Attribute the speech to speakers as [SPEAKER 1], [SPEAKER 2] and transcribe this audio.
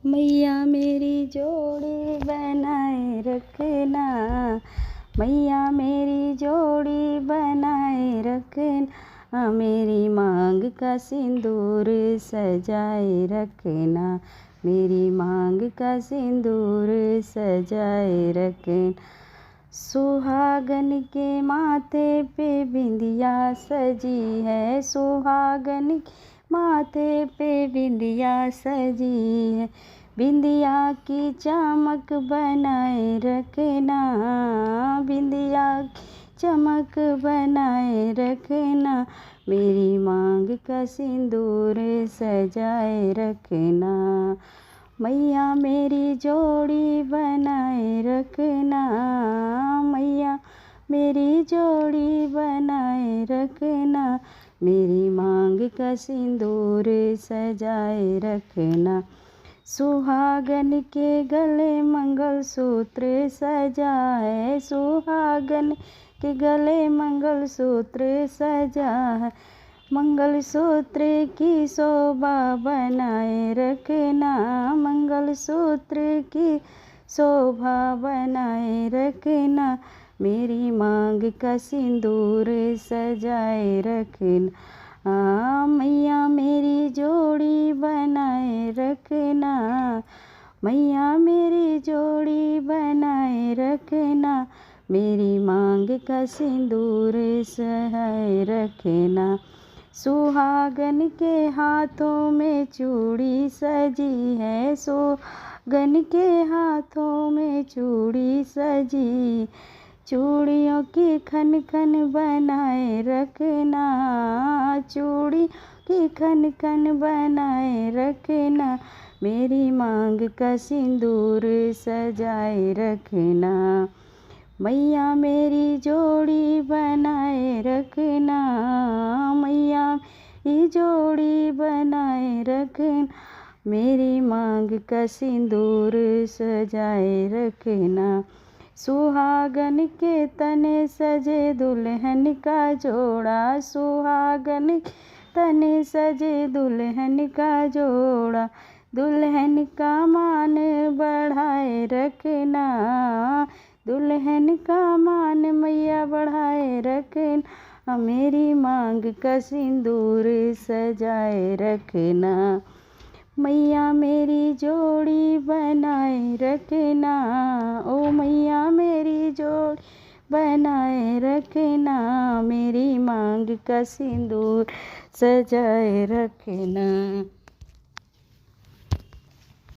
[SPEAKER 1] मैया मेरी जोड़ी बनाए रखना, मैया मेरी जोड़ी बनाए रखना, मेरी मांग का सिंदूर सजाए रखना, मेरी मांग का सिंदूर सजाए रखना। सुहागन के माथे पे बिंदिया सजी है, सुहागन के माथे पे बिंदिया सजी है, बिंदिया की चमक बनाए रखना, बिंदिया की चमक बनाए रखना, मेरी मांग का सिंदूर सजाए रखना। मैया मेरी जोड़ी बनाए रखना, मैया मेरी जोड़ी बनाए रखना, मेरी मांग का सिंदूर सजाए रखना। सुहागन के गले मंगलसूत्र सजा है, सुहागन के गले मंगलसूत्र सजा है, मंगलसूत्र की शोभा बनाए रखना, मंगलसूत्र की शोभा बनाए रखना, मेरी मांग का सिंदूर सजाए रखना। मैया मेरी जोड़ी बनाए रखना, मैया मेरी जोड़ी बनाए रखना, मेरी मांग का सिंदूर सजाए रखना। सुहागन के हाथों में चूड़ी सजी है, सुहागन के हाथों में चूड़ी सजी, चूड़ियों की खन खन बनाए रखना, चूड़ी की खन खन बनाए रखना, मेरी मांग का सिंदूर सजाए रखना। मैया मेरी जोड़ी बनाए रखना, मैया मेरी जोड़ी बनाए रखना, मेरी मांग का सिंदूर सजाए रखना। सुहागन के तने सजे दुल्हन का जोड़ा, सुहागन के तने सजे दुल्हन का जोड़ा, दुल्हन का मान बढ़ाए रखना, दुल्हन का मान मैया बढ़ाए रखना, मेरी मांग का सिंदूर सजाए रखना। मैया मेरी जोड़ी बनाए रखना, ओ मैया मेरी जोड़ी बनाए रखना, मेरी मांग का सिंदूर सजाए रखना।